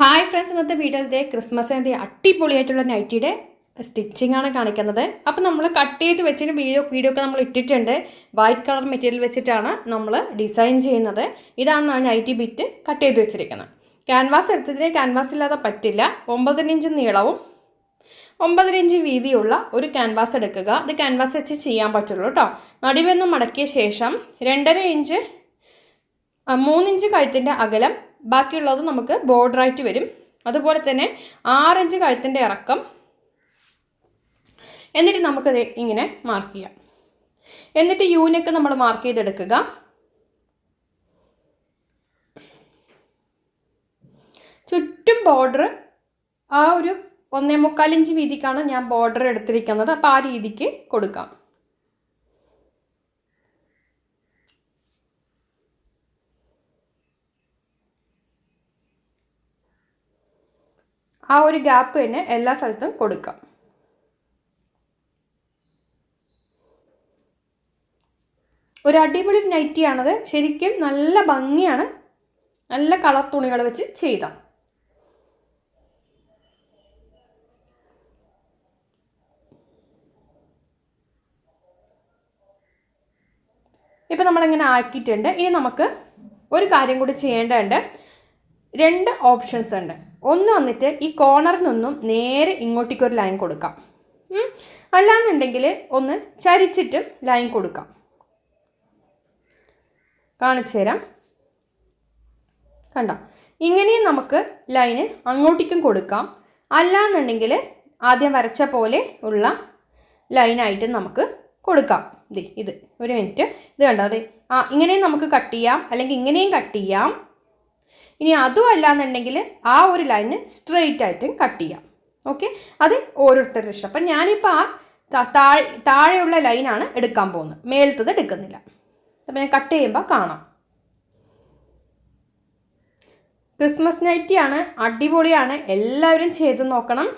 Hi friends, ഇന്നത്തെ വീഡിയോയിലെ ക്രിസ്മസിൻ്റെ അടിപൊളിയായിട്ടുള്ള നൈറ്റിയുടെ സ്റ്റിച്ചിങ് ആണ് കാണിക്കുന്നത്. അപ്പോൾ നമ്മൾ കട്ട് ചെയ്ത് വെച്ചിട്ട് വീഡിയോ ഒക്കെ നമ്മൾ ഇട്ടിട്ടുണ്ട്. വൈറ്റ് കളർ മെറ്റീരിയൽ വെച്ചിട്ടാണ് നമ്മൾ ഡിസൈൻ ചെയ്യുന്നത്. ഇതാണ് നൈറ്റി ബിറ്റ് കട്ട് ചെയ്ത് വെച്ചിരിക്കുന്നത്. ക്യാൻവാസ് എടുത്തതിന് ക്യാൻവാസ് ഇല്ലാതെ പറ്റില്ല. 9 ഇഞ്ച് നീളവും 9 ഇഞ്ച് വീതിയുള്ള ഒരു ക്യാൻവാസ് എടുക്കുക. അത് ക്യാൻവാസ് വെച്ച് ചെയ്യാൻ പറ്റുള്ളൂ കേട്ടോ. നടുവെന്ന് മടക്കിയ ശേഷം 2.5 ഇഞ്ച് 3 ഇഞ്ച് കഴുത്തിൻ്റെ അകലം, ബാക്കിയുള്ളത് നമുക്ക് ബോർഡറായിട്ട് വരും. അതുപോലെ തന്നെ 6 ഇഞ്ച് കഴുത്തിൻ്റെ ഇറക്കം. എന്നിട്ട് നമുക്കത് ഇങ്ങനെ മാർക്ക് ചെയ്യാം. എന്നിട്ട് യൂനെക്ക് നമ്മൾ മാർക്ക് ചെയ്തെടുക്കുക. ചുറ്റും ബോർഡർ ആ ഒരു 1.25 ഇഞ്ച് വീതിക്കാണ് ഞാൻ ബോർഡർ എടുത്തിരിക്കുന്നത്. അപ്പോൾ ആ രീതിക്ക് കൊടുക്കാം. ആ ഒരു ഗ്യാപ്പ് തന്നെ എല്ലാ സ്ഥലത്തും കൊടുക്കാം. ഒരു അടിപൊളി നൈറ്റിയാണത്. ശരിക്കും നല്ല ഭംഗിയാണ്. നല്ല കളർ തുണികൾ വെച്ച് ചെയ്താൽ. ഇപ്പം നമ്മളിങ്ങനെ ആക്കിയിട്ടുണ്ട്. ഇനി നമുക്ക് ഒരു കാര്യം കൂടി ചെയ്യേണ്ടതുണ്ട്. 2 ഓപ്ഷൻസ് ഉണ്ട്. ഒന്ന് വന്നിട്ട് ഈ കോർണറിൽ നിന്നും നേരെ ഇങ്ങോട്ടേക്കൊരു ലൈൻ കൊടുക്കാം. അല്ലാന്നുണ്ടെങ്കിൽ ഒന്ന് ചരിച്ചിട്ട് ലൈൻ കൊടുക്കാം. കാണിച്ചു തരാം. കണ്ടോ, ഇങ്ങനെയും നമുക്ക് ലൈന് അങ്ങോട്ടേക്കും കൊടുക്കാം. അല്ലാന്നുണ്ടെങ്കിൽ ആദ്യം വരച്ച പോലെ ഉള്ള ലൈനായിട്ട് നമുക്ക് കൊടുക്കാം. ഇത് ഒരു മിനിറ്റ്, ഇത് കണ്ടോ, അതെ ഇങ്ങനെയും നമുക്ക് കട്ട് ചെയ്യാം, അല്ലെങ്കിൽ ഇങ്ങനെയും കട്ട് ചെയ്യാം. ഇനി അതും അല്ലാന്നുണ്ടെങ്കിൽ ആ ഒരു ലൈന് സ്ട്രെയിറ്റ് ആയിട്ടും കട്ട് ചെയ്യാം. ഓക്കെ, അത് ഓരോരുത്തരുടെ ഇഷ്ടം. അപ്പം ഞാനിപ്പോൾ ആ താഴെയുള്ള ലൈനാണ് എടുക്കാൻ പോകുന്നത്, മേലത്തത് എടുക്കുന്നില്ല. അപ്പം ഞാൻ കട്ട് ചെയ്യുമ്പോൾ കാണാം. ക്രിസ്മസ് നൈറ്റിയാണ്, അടിപൊളിയാണ്. എല്ലാവരും ചെയ്ത് നോക്കണം.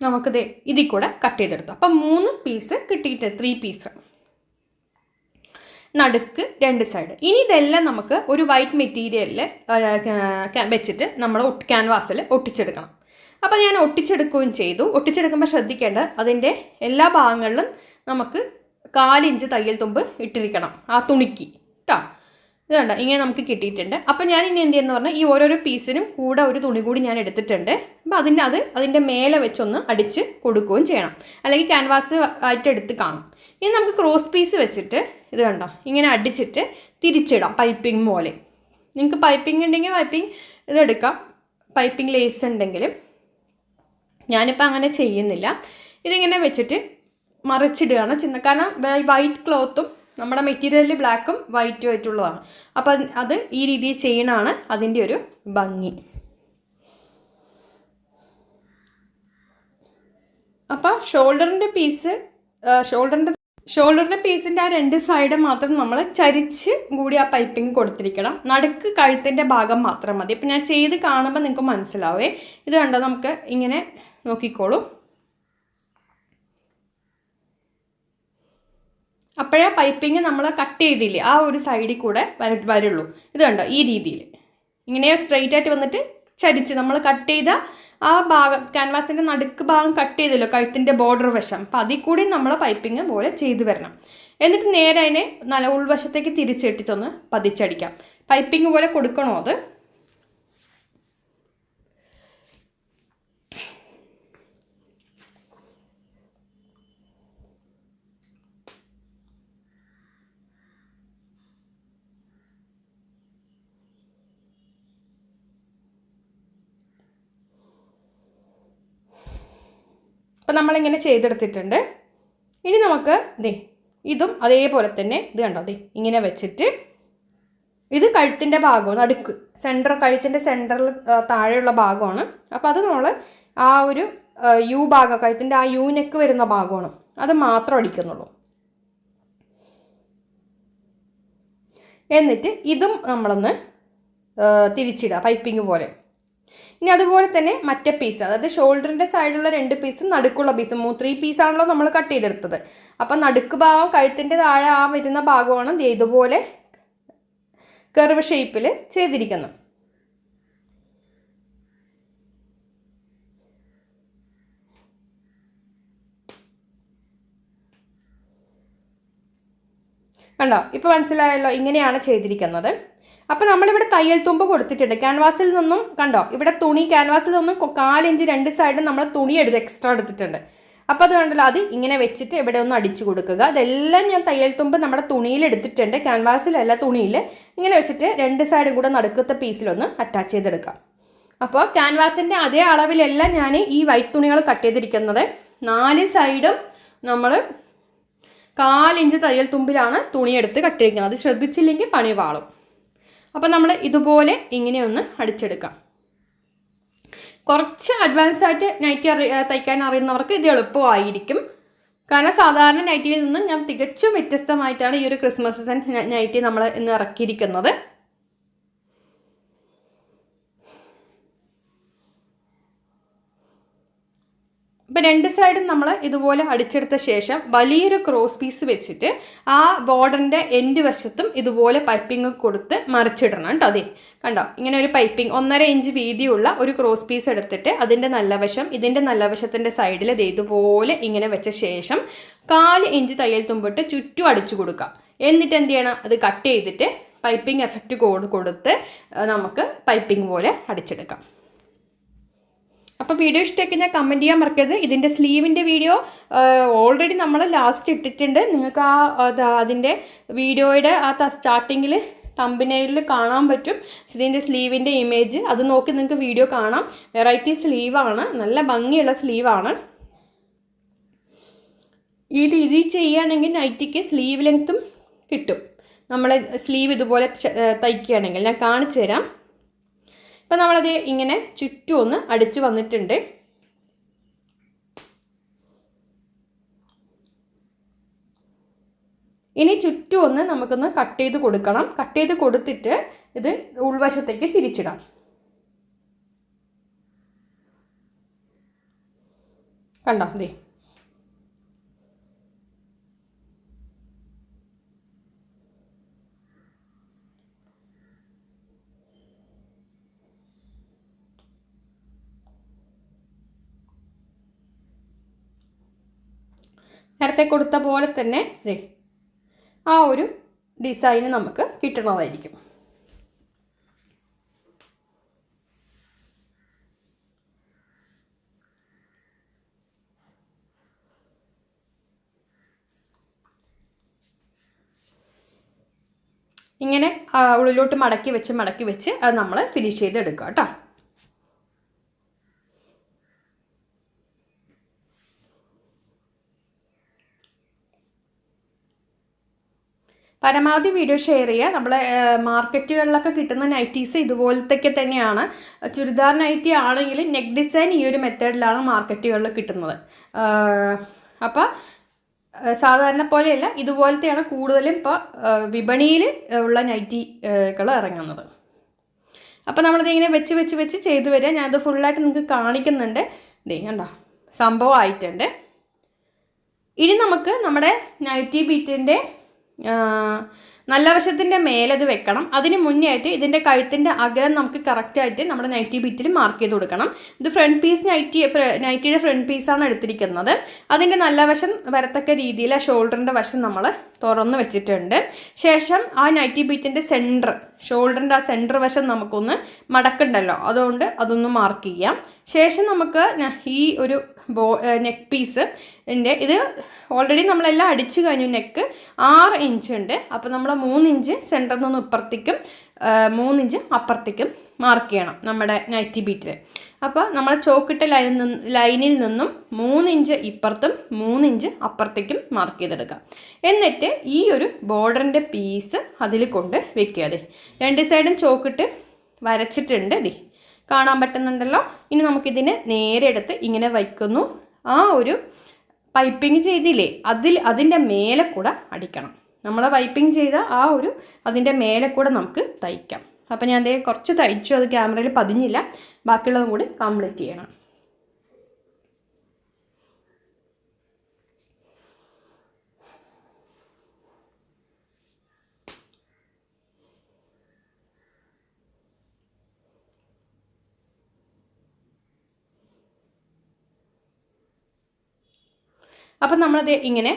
നമുക്കിത് ഇതിൽ കൂടെ കട്ട് ചെയ്തെടുത്തു. അപ്പം 3 പീസ് കിട്ടിയിട്ട് 3 പീസ്, നടുക്ക് 2 സൈഡ്. ഇനി ഇതെല്ലാം നമുക്ക് ഒരു വൈറ്റ് മെറ്റീരിയലിൽ വെച്ചിട്ട് നമ്മൾ ക്യാൻവാസിൽ ഒട്ടിച്ചെടുക്കണം. അപ്പോൾ ഞാൻ ഒട്ടിച്ചെടുക്കുകയും ചെയ്തു. ഒട്ടിച്ചെടുക്കുമ്പോൾ ശ്രദ്ധിക്കേണ്ടത് അതിൻ്റെ എല്ലാ ഭാഗങ്ങളിലും നമുക്ക് 4 ഇഞ്ച് തയ്യൽ തുമ്പ് ഇട്ടിരിക്കണം ആ തുണിക്ക് കേട്ടോ. ഇത് കണ്ടോ, ഇങ്ങനെ നമുക്ക് കിട്ടിയിട്ടുണ്ട്. അപ്പം ഞാൻ ഇനി എന്ത് ചെയ്യുന്നു പറഞ്ഞാൽ ഈ ഓരോരോ പീസിനും കൂടെ ഒരു തുണി കൂടി ഞാൻ എടുത്തിട്ടുണ്ട്. അപ്പോൾ അതിൻ്റെ മേലെ വെച്ചൊന്ന് അടിച്ച് കൊടുക്കുകയും ചെയ്യണം, അല്ലെങ്കിൽ ക്യാൻവാസ് ആയിട്ട് എടുത്ത് കാണും. ഇനി നമുക്ക് ക്രോസ് പീസ് വെച്ചിട്ട് ഇത് കണ്ടോ ഇങ്ങനെ അടിച്ചിട്ട് തിരിച്ചിടാം, പൈപ്പിംഗ് പോലെ. നിങ്ങൾക്ക് പൈപ്പിംഗ് ഉണ്ടെങ്കിൽ പൈപ്പിംഗ് ഇതെടുക്കാം, പൈപ്പിംഗ് ലേസ് ഉണ്ടെങ്കിൽ. ഞാനിപ്പോൾ അങ്ങനെ ചെയ്യുന്നില്ല. ഇതിങ്ങനെ വെച്ചിട്ട് മറിച്ചിടുകയാണ് ചെയ്യുന്നത്. കാരണം വൈറ്റ് ക്ലോത്തും നമ്മുടെ മെറ്റീരിയലിൽ ബ്ലാക്കും വൈറ്റും ആയിട്ടുള്ളതാണ്. അപ്പം അത് ഈ രീതിയിൽ ചെയ്യണതാണ് അതിൻ്റെ ഒരു ഭംഗി. അപ്പോൾ ഷോൾഡറിൻ്റെ പീസിൻ്റെ ആ 2 സൈഡ് മാത്രം നമ്മൾ ചരിച്ച് കൂടി ആ പൈപ്പിംഗ് കൊടുത്തിരിക്കണം. നടുക്ക് കഴുത്തിൻ്റെ ഭാഗം മാത്രം മതി. ഇപ്പം ഞാൻ ചെയ്ത് കാണുമ്പോൾ നിങ്ങൾക്ക് മനസ്സിലാവേ. ഇത് കണ്ടോ, നമുക്ക് ഇങ്ങനെ നോക്കിക്കോളൂ. അപ്പോഴേ പൈപ്പിംഗ് നമ്മൾ കട്ട് ചെയ്തില്ലേ ആ ഒരു സൈഡിൽ കൂടെ വരുള്ളൂ. ഇത് കണ്ടോ, ഈ രീതിയിൽ ഇങ്ങനെ സ്ട്രെയിറ്റ് ആയിട്ട് വന്നിട്ട് ചരിച്ച് നമ്മൾ കട്ട് ചെയ്ത ആ ഭാഗം, ക്യാൻവാസിൻ്റെ നടുക്ക് ഭാഗം കട്ട് ചെയ്തല്ലോ കഴുത്തിൻ്റെ ബോർഡർ വശം. അപ്പം അതിൽ കൂടി നമ്മൾ പൈപ്പിംഗ് പോലെ ചെയ്ത് വരണം. എന്നിട്ട് നേരെ അതിനെ നല്ല ഉൾവശത്തേക്ക് തിരിച്ചിട്ടിട്ടൊന്ന് പതിച്ചടിക്കാം. പൈപ്പിംഗ് പോലെ കൊടുക്കണോ അത്. അപ്പം നമ്മളിങ്ങനെ ചെയ്തെടുത്തിട്ടുണ്ട്. ഇനി നമുക്ക് ഇതും അതേപോലെ തന്നെ ഇത് കണ്ടോ, ഇങ്ങനെ വെച്ചിട്ട് ഇത് കഴുത്തിൻ്റെ ഭാഗമാണ്, നടുക്ക് കഴുത്തിൻ്റെ സെൻറ്ററിൽ താഴെയുള്ള ഭാഗമാണ്. അപ്പോൾ അത് നമ്മൾ ആ ഒരു യു ഭാഗം, കഴുത്തിൻ്റെ ആ യൂനെക്ക് വരുന്ന ഭാഗമാണ്, അത് മാത്രം അടിക്കുന്നുള്ളൂ. എന്നിട്ട് ഇതും നമ്മളൊന്ന് തിരിച്ചിടുക പൈപ്പിംഗ് പോലെ. ഇനി അതുപോലെ തന്നെ മറ്റേ പീസ്, അതായത് ഷോൾഡറിൻ്റെ സൈഡിലുള്ള 2 പീസും നടുക്കുള്ള പീസും 3 പീസാണല്ലോ നമ്മൾ കട്ട് ചെയ്തെടുത്തത്. അപ്പം നടുക്ക് ഭാഗം കഴുത്തിൻ്റെ താഴെ ആ വരുന്ന ഭാഗമാണ് ഇതുപോലെ കർവ് ഷേപ്പിൽ ചെയ്തിരിക്കുന്നത്. കണ്ടോ, ഇപ്പോൾ മനസ്സിലായല്ലോ, ഇങ്ങനെയാണ് ചെയ്തിരിക്കുന്നത്. അപ്പോൾ നമ്മളിവിടെ തയ്യൽ തുമ്പ് കൊടുത്തിട്ടുണ്ട്. ക്യാൻവാസിൽ നിന്നും കണ്ടോ, ഇവിടെ തുണി ക്യാൻവാസിൽ നിന്നും 4 ഇഞ്ച് 2 സൈഡും നമ്മൾ തുണി എക്സ്ട്രാ എടുത്തിട്ടുണ്ട്. അപ്പോൾ അത് കണ്ടല്ലോ, അത് ഇങ്ങനെ വെച്ചിട്ട് ഇവിടെ ഒന്ന് അടിച്ചു കൊടുക്കുക. അതെല്ലാം ഞാൻ തയ്യൽ തുമ്പ് നമ്മുടെ തുണിയിൽ എടുത്തിട്ടുണ്ട്, ക്യാൻവാസിലല്ല തുണിയിൽ. ഇങ്ങനെ വെച്ചിട്ട് 2 സൈഡും കൂടെ നടുക്കത്തെ പീസിലൊന്ന് അറ്റാച്ച് ചെയ്തെടുക്കാം. അപ്പോൾ ക്യാൻവാസിൻ്റെ അതേ അളവിലല്ല ഞാൻ ഈ വൈറ്റ് തുണികൾ കട്ട് ചെയ്തിരിക്കുന്നത്. 4 സൈഡും നമ്മൾ 4 ഇഞ്ച് തയ്യൽ തുമ്പിലാണ് തുണിയെടുത്ത് കട്ട് ചെയ്തിരിക്കുന്നത്. അത് ശ്രദ്ധിച്ചില്ലെങ്കിൽ പണി പാളും. അപ്പോൾ നമ്മൾ ഇതുപോലെ ഇങ്ങനെയൊന്ന് അടിച്ചെടുക്കാം. കുറച്ച് അഡ്വാൻസ് ആയിട്ട് നൈറ്റി തയ്ക്കാൻ അറിയുന്നവർക്ക് ഇത് എളുപ്പമായിരിക്കും. കാരണം സാധാരണ നൈറ്റിയിൽ നിന്നും ഞാൻ തികച്ചും വ്യത്യസ്തമായിട്ടാണ് ഈ ഒരു ക്രിസ്മസ് നൈറ്റി നമ്മൾ ഇന്ന് ഇറക്കിയിരിക്കുന്നത്. ഇപ്പോൾ 2 സൈഡും നമ്മൾ ഇതുപോലെ അടിച്ചെടുത്ത ശേഷം വലിയൊരു ക്രോസ് പീസ് വെച്ചിട്ട് ആ ബോർഡറിൻ്റെ എൻഡ് വശത്തും ഇതുപോലെ പൈപ്പിംഗ് കൊടുത്ത് മറിച്ചിടണം കേട്ടോ. അതെ കണ്ടോ, ഇങ്ങനെ ഒരു പൈപ്പിംഗ് 1.5 ഇഞ്ച് വീതിയുള്ള ഒരു ക്രോസ് പീസ് എടുത്തിട്ട് അതിൻ്റെ നല്ല വശം ഇതിൻ്റെ നല്ല വശത്തിൻ്റെ സൈഡിൽ ഇതുപോലെ ഇങ്ങനെ വെച്ച ശേഷം 4 ഇഞ്ച് തയ്യൽ തുമ്പിട്ട് ചുറ്റും അടിച്ചു കൊടുക്കാം. എന്നിട്ട് എന്ത് ചെയ്യണം, അത് കട്ട് ചെയ്തിട്ട് പൈപ്പിംഗ് എഫക്റ്റ് കൊടുത്ത് നമുക്ക് പൈപ്പിംഗ് പോലെ അടിച്ചെടുക്കാം. അപ്പോൾ വീഡിയോ ഇഷ്ടമൊക്കെ ഞാൻ കമൻറ്റ് ചെയ്യാൻ മറക്കരുത്. ഇതിൻ്റെ സ്ലീവിൻ്റെ വീഡിയോ ഓൾറെഡി നമ്മൾ ലാസ്റ്റ് ഇട്ടിട്ടുണ്ട്. നിങ്ങൾക്ക് അതിൻ്റെ വീഡിയോയുടെ സ്റ്റാർട്ടിങ്ങിൽ തമ്പനെയിലിൽ കാണാൻ പറ്റും ഇതിൻ്റെ സ്ലീവിൻ്റെ ഇമേജ്. അത് നോക്കി നിങ്ങൾക്ക് വീഡിയോ കാണാം. വെറൈറ്റി സ്ലീവാണ്, നല്ല ഭംഗിയുള്ള സ്ലീവാണ്. ഈ രീതി ചെയ്യുകയാണെങ്കിൽ നൈറ്റിക്ക് സ്ലീവ് ലെങ്ത്തും കിട്ടും. നമ്മൾ സ്ലീവ് ഇതുപോലെ തയ്ക്കുകയാണെങ്കിൽ ഞാൻ കാണിച്ചു തരാം. ഇപ്പം നമ്മളത് ഇങ്ങനെ ചുറ്റും ഒന്ന് അടിച്ചു വന്നിട്ടുണ്ട്. ഇനി ചുറ്റും ഒന്ന് നമുക്കൊന്ന് കട്ട് ചെയ്ത് കൊടുക്കണം. കട്ട് ചെയ്ത് കൊടുത്തിട്ട് ഇത് ഉൾവശത്തേക്ക് തിരിച്ചിടാം. കണ്ടോ, ദേ നേരത്തെ കൊടുത്ത പോലെ തന്നെ ആ ഒരു ഡിസൈന് നമുക്ക് കിട്ടുന്നതായിരിക്കും. ഇങ്ങനെ ഉള്ളിലോട്ട് മടക്കി വെച്ച് അത് നമ്മൾ ഫിനിഷ് ചെയ്തെടുക്കുക കേട്ടോ. പരമാവധി വീഡിയോ ഷെയർ ചെയ്യുക. നമ്മളെ മാർക്കറ്റുകളിലൊക്കെ കിട്ടുന്ന നൈറ്റീസ് ഇതുപോലത്തൊക്കെ തന്നെയാണ്. ചുരിദാർ നൈറ്റി ആണെങ്കിൽ നെക്ക് ഡിസൈൻ ഈ ഒരു മെത്തേഡിലാണ് മാർക്കറ്റുകളിൽ കിട്ടുന്നത്. അപ്പോൾ സാധാരണ പോലെയല്ല, ഇതുപോലത്തെയാണ് കൂടുതലും ഇപ്പോൾ വിപണിയിൽ ഉള്ള നൈറ്റികൾ ഇറങ്ങുന്നത്. അപ്പോൾ നമ്മളിതിങ്ങനെ വെച്ച് ചെയ്തു വരിക. ഞാനത് ഫുള്ളായിട്ട് നിങ്ങൾക്ക് കാണിക്കുന്നുണ്ട്. ദേ കണ്ടോ, സംഭവമായിട്ടുണ്ട്. ഇനി നമുക്ക് നമ്മുടെ നൈറ്റി ബീറ്റിൻ്റെ നല്ല വശത്തിൻ്റെ മേലത് വെക്കണം. അതിന് മുന്നേ ആയിട്ട് ഇതിൻ്റെ കഴുത്തിൻ്റെ അകലം നമുക്ക് കറക്റ്റായിട്ട് നമ്മുടെ നൈറ്റി ബീറ്റിൽ മാർക്ക് ചെയ്ത് കൊടുക്കണം. ഇത് ഫ്രണ്ട് പീസ് നൈറ്റിയുടെ ഫ്രണ്ട് പീസാണ് എടുത്തിരിക്കുന്നത്. അതിൻ്റെ നല്ല വശം വരത്തക്ക രീതിയിൽ ആ ഷോൾഡറിൻ്റെ വശം നമ്മൾ തുറന്ന് വെച്ചിട്ടുണ്ട്. ശേഷം ആ നൈറ്റി ബീറ്റിൻ്റെ ഷോൾഡറിൻ്റെ ആ സെൻറ്റർ വശം നമുക്കൊന്ന് മടക്കുണ്ടല്ലോ, അതുകൊണ്ട് അതൊന്ന് മാർക്ക് ചെയ്യാം. ശേഷം നമുക്ക് ഈ ഒരു നെക്ക് പീസ് ഇത് ഓൾറെഡി നമ്മളെല്ലാം അടിച്ചു കഴിഞ്ഞു. നെക്ക് 6 ഇഞ്ച് ഉണ്ട്. അപ്പോൾ നമ്മൾ 3 ഇഞ്ച് സെൻറ്ററിൽ നിന്നും ഇപ്പുറത്തേക്കും 3 ഇഞ്ച് അപ്പുറത്തേക്കും മാർക്ക് ചെയ്യണം നമ്മുടെ നൈറ്റി ബീറ്റിൽ. അപ്പോൾ നമ്മൾ ചോക്കിട്ട ലൈനിൽ നിന്നും 3 ഇഞ്ച് ഇപ്പുറത്തും 3 ഇഞ്ച് അപ്പുറത്തേക്കും മാർക്ക് ചെയ്തെടുക്കാം. എന്നിട്ട് ഈ ഒരു ബോർഡറിൻ്റെ പീസ് അതിൽ കൊണ്ട് വെക്കുക. അതെ 2 സൈഡും ചോക്കിട്ട് വരച്ചിട്ടുണ്ട്. അതെ കാണാൻ പറ്റുന്നുണ്ടല്ലോ. ഇനി നമുക്കിതിനെ നേരെ എടുത്ത് ഇങ്ങനെ വയ്ക്കുന്നു. ആ ഒരു പൈപ്പിംഗ് ചെയ്തില്ലേ, അതിൻ്റെ മേലെ കൂടെ അടിക്കണം. നമ്മൾ പൈപ്പിംഗ് ചെയ്ത ആ ഒരു അതിൻ്റെ മേലെ കൂടെ നമുക്ക് തയ്ക്കാം. അപ്പോൾ ഞാൻ അതേ കുറച്ച് തയ്ച്ചു, അത് ക്യാമറയിൽ പതിഞ്ഞില്ല. ബാക്കിയുള്ളതും കൂടി കംപ്ലീറ്റ് ചെയ്യണം. അപ്പം നമ്മളത് ഇങ്ങനെ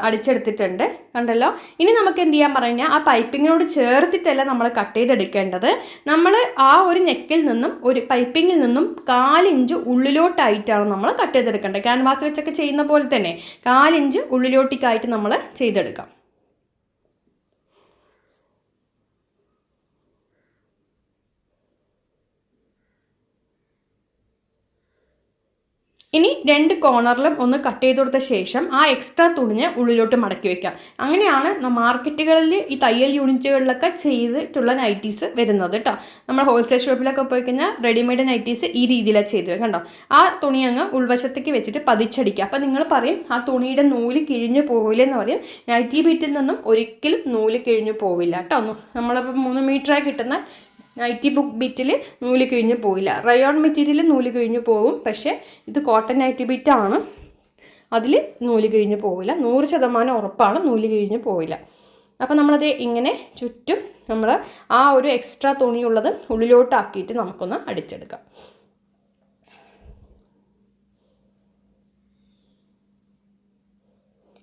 അടിച്ചെടുത്തിട്ടുണ്ട്, കണ്ടല്ലോ. ഇനി നമുക്ക് എന്ത് ചെയ്യാൻ പറഞ്ഞാൽ ആ പൈപ്പിങ്ങിനോട് ചേർത്തിട്ടല്ല നമ്മൾ കട്ട് ചെയ്തെടുക്കേണ്ടത്. നമ്മൾ ആ ഒരു നെക്കിൽ നിന്നും ഒരു പൈപ്പിങ്ങിൽ നിന്നും 4 ഇഞ്ച് ഉള്ളിലോട്ടായിട്ടാണ് നമ്മൾ കട്ട് ചെയ്തെടുക്കേണ്ടത്. ക്യാൻവാസ് വെച്ചൊക്കെ ചെയ്യുന്ന പോലെ തന്നെ 4 ഇഞ്ച് ഉള്ളിലോട്ടേക്കായിട്ട് നമ്മൾ ചെയ്തെടുക്കാം. ഇനി 2 കോർണറിലും ഒന്ന് കട്ട് ചെയ്ത് കൊടുത്ത ശേഷം ആ എക്സ്ട്രാ തുണിഞ്ഞ് ഉള്ളിലോട്ട് മടക്കി വയ്ക്കാം. അങ്ങനെയാണ് മാർക്കറ്റുകളിൽ ഈ തയ്യൽ യൂണിറ്റുകളിലൊക്കെ ചെയ്തിട്ടുള്ള നൈറ്റീസ് വരുന്നത് കേട്ടോ. നമ്മൾ ഹോൾസെയിൽ ഷോപ്പിലൊക്കെ പോയി കഴിഞ്ഞാൽ റെഡിമെയ്ഡ് നൈറ്റീസ് ഈ രീതിയിലാണ് ചെയ്ത് കണ്ടോ. ആ തുണി അങ്ങ് ഉൾവശത്തേക്ക് വെച്ചിട്ട് പതിച്ചടിക്കുക. അപ്പോൾ നിങ്ങൾ പറയും ആ തുണിയുടെ നൂല് കിഴിഞ്ഞു പോവില്ലെന്ന് പറയും. നൈറ്റി ബീറ്റിൽ നിന്നും ഒരിക്കലും നൂല് കിഴിഞ്ഞു പോവില്ല കേട്ടോ. നമ്മളിപ്പോൾ 3 മീറ്ററായി കിട്ടുന്ന നൈറ്റി ബിറ്റിൽ നൂല് കിഴിഞ്ഞു പോയില്ല. റയോൺ മെറ്റീരിയൽ നൂല് കിഴിഞ്ഞു പോകും, പക്ഷേ ഇത് കോട്ടൺ നൈറ്റി ബിറ്റാണ്, അതിൽ നൂല് കിഴിഞ്ഞു പോവില്ല. 100% ഉറപ്പാണ് നൂല് കിഴിഞ്ഞു പോവില്ല. അപ്പോൾ നമ്മളത് ഇങ്ങനെ ചുറ്റും നമ്മൾ ആ ഒരു എക്സ്ട്രാ തുണിയുള്ളത് ഉള്ളിലോട്ടാക്കിയിട്ട് നമുക്കൊന്ന് അടിച്ചെടുക്കാം.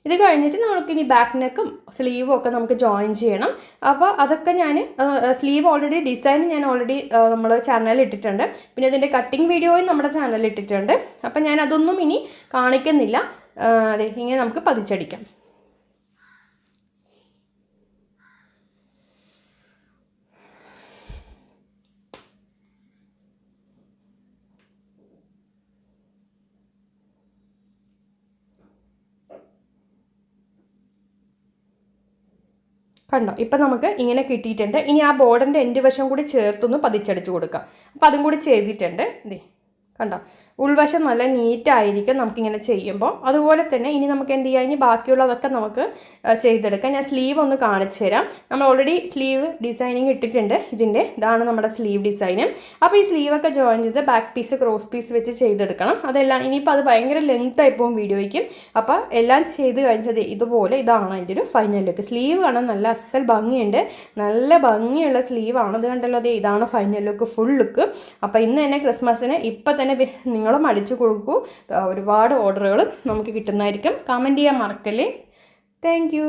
ഇത് കഴിഞ്ഞിട്ട് നമുക്കിനി ബാക്ക് നെക്കും സ്ലീവും ഒക്കെ നമുക്ക് ജോയിൻ ചെയ്യണം. അപ്പോൾ അതൊക്കെ ഞാൻ സ്ലീവ് ഓൾറെഡി ഡിസൈൻ ഞാൻ ഓൾറെഡി നമ്മൾ ചാനലിൽ ഇട്ടിട്ടുണ്ട്. പിന്നെ ഇതിൻ്റെ കട്ടിങ് വീഡിയോയും നമ്മുടെ ചാനലിൽ ഇട്ടിട്ടുണ്ട്. അപ്പോൾ ഞാൻ അതൊന്നും ഇനി കാണിക്കുന്നില്ല. അതെ, ഇങ്ങനെ നമുക്ക് പതിച്ചടിക്കാം. കണ്ടോ, ഇപ്പം നമുക്ക് ഇങ്ങനെ കിട്ടിയിട്ടുണ്ട്. ഇനി ആ ബോർഡറിൻ്റെ എൻഡ് വശം കൂടി ചേർത്തൊന്ന് പതിച്ചടിച്ച് കൊടുക്കാം. അപ്പോൾ അതും കൂടി ചെയ്തിട്ടുണ്ട്. ഇതേ കണ്ടോ, ഉൾവശം നല്ല നീറ്റായിരിക്കും നമുക്കിങ്ങനെ ചെയ്യുമ്പോൾ. അതുപോലെ തന്നെ ഇനി നമുക്ക് എന്ത് ചെയ്യാം, ഇനി ബാക്കിയുള്ളതൊക്കെ നമുക്ക് ചെയ്തെടുക്കാം. ഞാൻ സ്ലീവ് ഒന്ന് കാണിച്ചു തരാം. നമ്മൾ ഓൾറെഡി സ്ലീവ് ഡിസൈനിങ് ഇട്ടിട്ടുണ്ട്. ഇതാണ് നമ്മുടെ സ്ലീവ് ഡിസൈന്. അപ്പോൾ ഈ സ്ലീവൊക്കെ ജോയിൻ ചെയ്ത് ബാക്ക് പീസ് ക്രോസ് പീസ് വെച്ച് ചെയ്തെടുക്കണം. അതെല്ലാം ഇനിയിപ്പോൾ അത് ഭയങ്കര ലെങ്ത് ആയി പോകും വീഡിയോയ്ക്ക്. അപ്പോൾ എല്ലാം ചെയ്ത് കഴിഞ്ഞത് ഇതുപോലെ ഇതാണ് അതിൻ്റെ ഒരു ഫൈനൽ ലുക്ക്. സ്ലീവ് കാണാൻ നല്ല അസൽ ഭംഗിയുണ്ട്, നല്ല ഭംഗിയുള്ള സ്ലീവാണ്. അത് കണ്ടല്ലോ, അതെ ഇതാണ് ഫൈനൽ ലുക്ക്, ഫുൾ ലുക്ക്. അപ്പോൾ ഇന്ന് തന്നെ ക്രിസ്മസിന് ഇപ്പം തന്നെ നിങ്ങളും അടിച്ചു കൊടുക്കൂ. ഒരുപാട് ഓർഡറുകൾ നമുക്ക് കിട്ടുന്നതായിരിക്കും. കമൻറ്റ് ചെയ്യാൻ മറക്കല്ലേ. Thank you.